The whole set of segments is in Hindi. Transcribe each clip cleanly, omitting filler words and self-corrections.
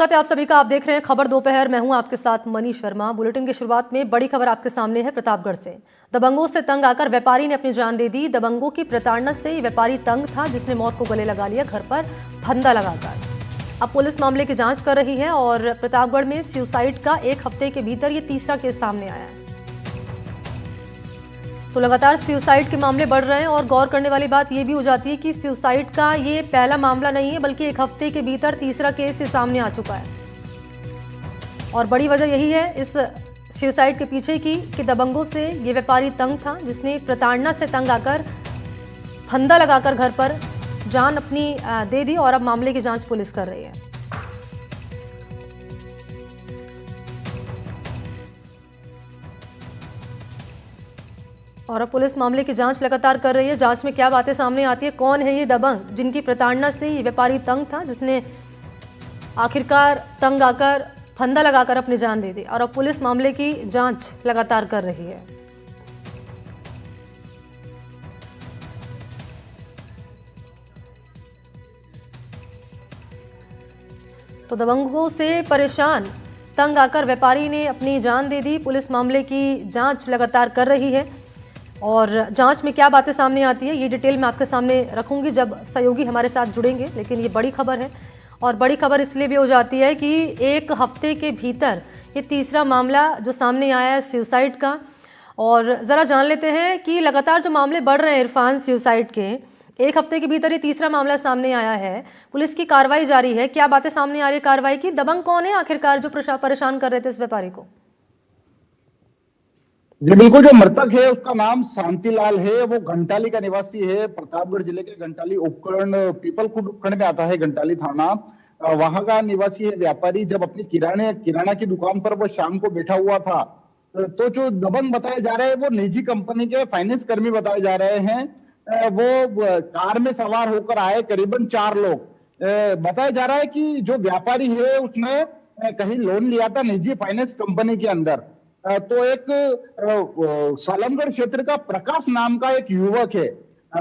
स्वागत है आप सभी का। आप देख रहे हैं खबर दोपहर। मैं हूं आपके साथ मनीष वर्मा। बुलेटिन की शुरुआत में बड़ी खबर आपके सामने है प्रतापगढ़ से। दबंगों से तंग आकर व्यापारी ने अपनी जान दे दी। दबंगों की प्रताड़ना से व्यापारी तंग था, जिसने मौत को गले लगा लिया घर पर फंदा लगाकर। अब पुलिस मामले की जांच कर रही है और प्रतापगढ़ में सुसाइड का एक हफ्ते के भीतर ये तीसरा केस सामने आया है। तो लगातार सुसाइड के मामले बढ़ रहे हैं और गौर करने वाली बात यह भी हो जाती है कि सुसाइड का ये पहला मामला नहीं है, बल्कि एक हफ्ते के भीतर तीसरा केस सामने आ चुका है। और बड़ी वजह यही है इस सुसाइड के पीछे की कि दबंगों से ये व्यापारी तंग था, जिसने प्रताड़ना से तंग आकर फंदा लगाकर घर पर जान अपनी दे दी। और अब मामले की जांच पुलिस कर रही है। और अब पुलिस मामले की जांच लगातार कर रही है। जांच में क्या बातें सामने आती है, कौन है ये दबंग जिनकी प्रताड़ना से ये व्यापारी तंग था, जिसने आखिरकार तंग आकर फंदा लगाकर अपनी जान दे दी। और अब पुलिस मामले की जांच लगातार कर रही है। तो दबंगों से परेशान तंग आकर व्यापारी ने अपनी जान दे दी। पुलिस मामले की जांच लगातार कर रही है और जांच में क्या बातें सामने आती है ये डिटेल मैं आपके सामने रखूंगी जब सहयोगी हमारे साथ जुड़ेंगे। लेकिन ये बड़ी खबर है और बड़ी खबर इसलिए भी हो जाती है कि एक हफ्ते के भीतर ये तीसरा मामला जो सामने आया है सुसाइड का। और ज़रा जान लेते हैं कि लगातार जो मामले बढ़ रहे हैं इरफान सुसाइड के, एक हफ्ते के भीतर ये तीसरा मामला सामने आया है। पुलिस की कार्रवाई जारी है। क्या बातें सामने आ रही है कार्रवाई की? दबंग कौन है आखिरकार जो परेशान कर रहे थे इस व्यापारी को? जी बिल्कुल, जो मृतक है उसका नाम शांतिलाल है। वो घंटाली का निवासी है। प्रतापगढ़ जिले के घंटाली उपखंड पीपलखुट उपखंड में आता है घंटाली थाना। वहां का निवासी है व्यापारी। जब अपनी किराना की दुकान पर वो शाम को बैठा हुआ था, तो जो दबंग बताए जा रहे हैं वो निजी कंपनी के फाइनेंस कर्मी बताए जा रहे हैं। वो कार में सवार होकर आए, करीबन 4 लोग। बताया जा रहा है कि जो व्यापारी है उसने कहीं लोन लिया था निजी फाइनेंस कंपनी के अंदर। तो एक सालमगढ़ क्षेत्र का प्रकाश नाम का एक युवक है।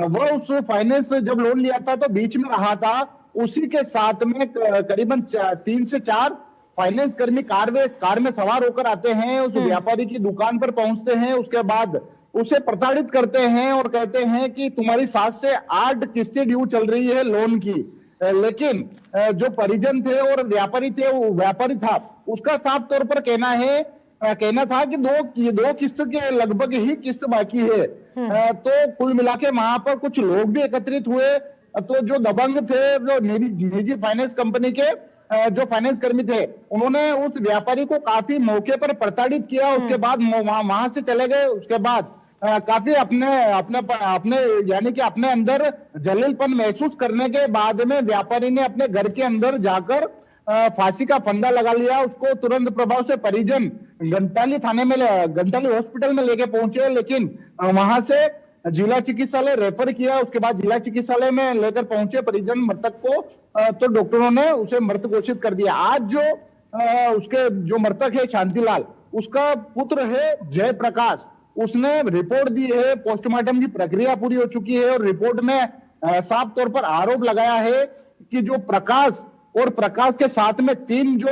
वह उस फाइनेंस जब लोन लिया था तो बीच में रहा था। उसी के साथ में करीबन 3 से 4 फाइनेंस कर्मी कार में सवार होकर आते हैं, उस व्यापारी की दुकान पर पहुंचते हैं। उसके बाद उसे प्रताड़ित करते हैं और कहते हैं कि तुम्हारी 7 से 8 किस्तें ड्यू चल रही है लोन की। लेकिन जो परिजन थे और व्यापारी थे, वो व्यापारी था, उसका साफ तौर पर कहना था कि दो किस्त के लगभग ही किस्त बाकी है। तो कुल मिला के वहां पर कुछ लोग भी एकत्रित हुए। तो जो दबंग थे, जो निजी फाइनेंस कंपनी के जो फाइनेंस कर्मी थे, उन्होंने उस व्यापारी को काफी मौके पर प्रताड़ित किया। उसके बाद वहां से चले गए। उसके बाद काफी अपने अपने अपने यानी कि अपने अंदर जलीलपन महसूस करने के बाद में व्यापारी ने अपने घर के अंदर जाकर फांसी का फंदा लगा लिया। उसको तुरंत प्रभाव से परिजन घंटाली हॉस्पिटल में लेके पहुंचे, लेकिन वहां से जिला चिकित्सालय रेफर किया। उसके बाद जिला चिकित्सालय में लेकर पहुंचे परिजन मृतक को, तो डॉक्टरों ने उसे मृत घोषित कर दिया। आज जो उसके जो मृतक है शांतिलाल, उसका पुत्र है जयप्रकाश, उसने रिपोर्ट दी है। पोस्टमार्टम की प्रक्रिया पूरी हो चुकी है और रिपोर्ट में साफ तौर पर आरोप लगाया है कि जो प्रकाश के साथ में 3 जो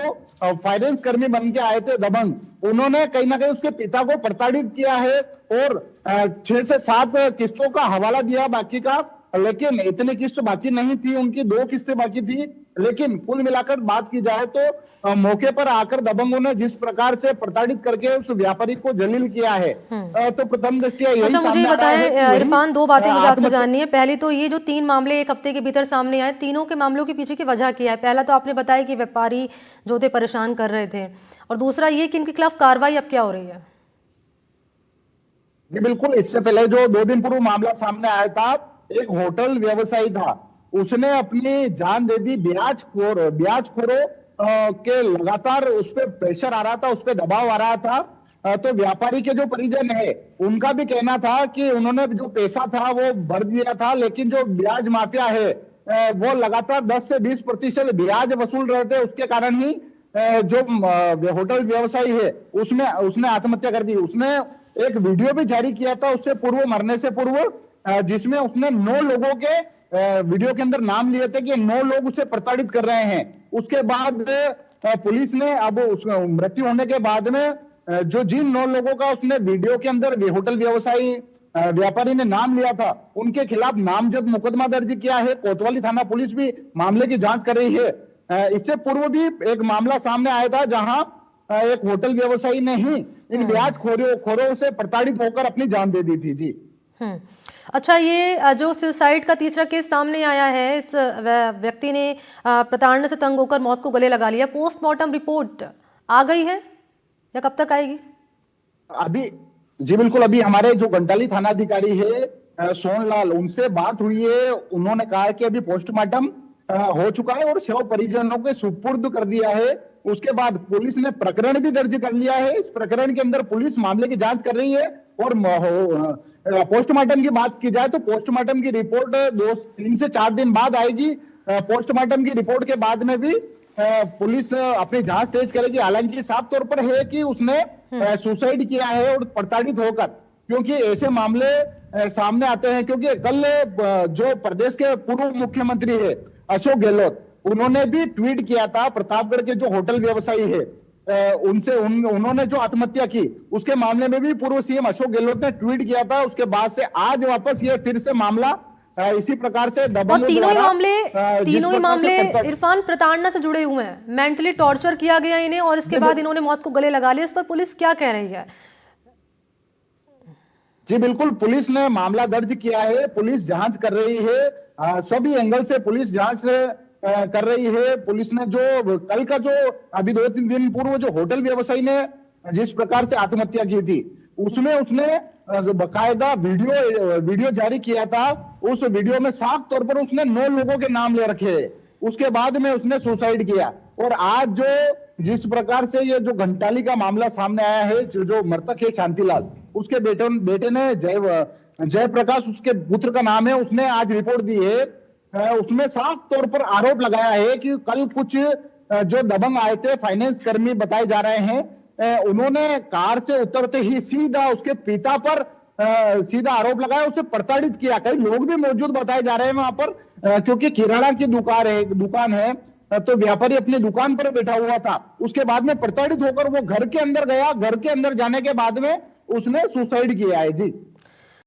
फाइनेंस कर्मी बन के आए थे दबंग, उन्होंने कहीं ना कहीं उसके पिता को प्रताड़ित किया है और 6 से 7 किस्तों का हवाला दिया बाकी का। लेकिन इतनी किस्त बाकी नहीं थी, उनकी 2 किस्तें बाकी थी। लेकिन कुल मिलाकर बात की जाए तो मौके पर आकर दबंगों ने जिस प्रकार से प्रताड़ित करके उस व्यापारी को जलील किया है, तो प्रथम दृष्टया यही अच्छा, मुझे बताएं इरफान, 2 बातें मुझे आपसे जाननी है। पहली तो ये जो 3 मामले एक हफ्ते के भीतर सामने आए, तीनों के मामलों के पीछे की वजह क्या है? पहला तो आपने बताया कि व्यापारी जो थे परेशान कर रहे थे, और दूसरा ये कि इनके खिलाफ कार्रवाई अब क्या हो रही है? जी बिल्कुल, इससे पहले जो 2 दिन पूर्व मामला सामने आया था, एक होटल व्यवसायी था, उसने अपनी जान दे दी। ब्याजखोरों के लगातार उस पर प्रेशर आ रहा था, उस पर दबाव आ रहा था। तो व्यापारी के जो परिजन है, उनका भी कहना था कि उन्होंने जो पैसा था वो भर दिया था, लेकिन जो ब्याज माफिया है वो लगातार 10 से 20% ब्याज वसूल रहे थे। उसके कारण ही जो होटल व्यवसायी है उसने आत्महत्या कर दी। उसने एक वीडियो भी जारी किया था उससे पूर्व, मरने से पूर्व, जिसमें उसने 9 लोगों के वीडियो के अंदर नाम लिए थे कि 9 लोग उसे प्रताड़ित कर रहे हैं। उसके बाद पुलिस ने अब उस मृत्यु होने के बाद में जो जिन 9 लोगों का उसने वीडियो के अंदर होटल व्यवसायी व्यापारी ने नाम लिया था, उनके खिलाफ नामजद मुकदमा दर्ज किया है। कोतवाली थाना पुलिस भी मामले की जांच कर रही है। इससे पूर्व भी एक मामला सामने आया था, जहां एक होटल व्यवसायी ने ही इन ब्याज खोरों से प्रताड़ित होकर अपनी जान दे दी थी। जी। अच्छा, ये जो सुसाइड का तीसरा केस सामने आया है, इस व्यक्ति ने प्रताड़ना से तंग होकर मौत को गले लगा लिया, पोस्टमार्टम रिपोर्ट आ गई है या कब तक आएगी? अभी जी बिल्कुल, अभी हमारे जो घंटाली थाना अधिकारी है सोनलाल, उनसे बात हुई है। उन्होंने कहा कि अभी पोस्टमार्टम हो चुका है और शव परिजनों के सुपुर्द कर दिया है। उसके बाद पुलिस ने प्रकरण भी दर्ज कर लिया है। इस प्रकरण के अंदर पुलिस मामले की जांच कर रही है। और पोस्टमार्टम की बात की जाए तो पोस्टमार्टम की रिपोर्ट 3 से 4 दिन बाद आएगी। पोस्टमार्टम की रिपोर्ट के बाद में भी पुलिस अपनी जांच तेज करेगी। हालांकि साफ तौर पर है कि उसने सुसाइड किया है और प्रताड़ित होकर, क्योंकि ऐसे मामले सामने आते हैं। क्योंकि कल जो प्रदेश के पूर्व मुख्यमंत्री है अशोक गहलोत, उन्होंने भी ट्वीट किया था प्रतापगढ़ के जो होटल व्यवसायी है उन्होंने जो आत्महत्या की, उसके मामले में भी पूर्व सीएम अशोक गहलोत ने ट्वीट किया था। उसके बाद से आज वापस ये फिर से मामला इसी प्रकार से और तीनों ही मामले इरफान प्रताड़ना से जुड़े हुए हैं। मेंटली टॉर्चर किया गया इन्हें और इसके बाद इन्होंने मौत को गले लगा लिया। इस पर पुलिस क्या कह रही है? जी बिल्कुल, पुलिस ने मामला दर्ज किया है। पुलिस जांच कर रही है। सभी एंगल से पुलिस जांच कर रही है। पुलिस ने जो कल का जो अभी 2-3 दिन पूर्व जो होटल व्यवसायी ने जिस प्रकार से आत्महत्या की थी, उसमें उसने बकायदा वीडियो जारी किया था। उस वीडियो में साफ तौर पर उसने 9 लोगों के नाम ले रखे हैं। उसके बाद में उसने सुसाइड किया। और आज जो जिस प्रकार से ये जो घंटाली का मामला सामने आया है, जो मृतक है शांतिलाल, उसके बेटे ने जय प्रकाश उसके पुत्र का नाम है, उसने आज रिपोर्ट दी है। उसमें साफ तौर पर आरोप लगाया है कि कल कुछ जो दबंग आए थे, फाइनेंस कर्मी बताए जा रहे हैं, उन्होंने कार से उतरते ही सीधा उसके पिता पर सीधा आरोप लगाया, उसे प्रताड़ित किया। कई लोग भी मौजूद बताए जा रहे हैं वहां पर, क्योंकि किराना की दुकान है तो व्यापारी अपनी दुकान पर बैठा हुआ था। उसके बाद में प्रताड़ित होकर वो घर के अंदर गया। घर के अंदर जाने के बाद में उसने सुसाइड किया है। जी।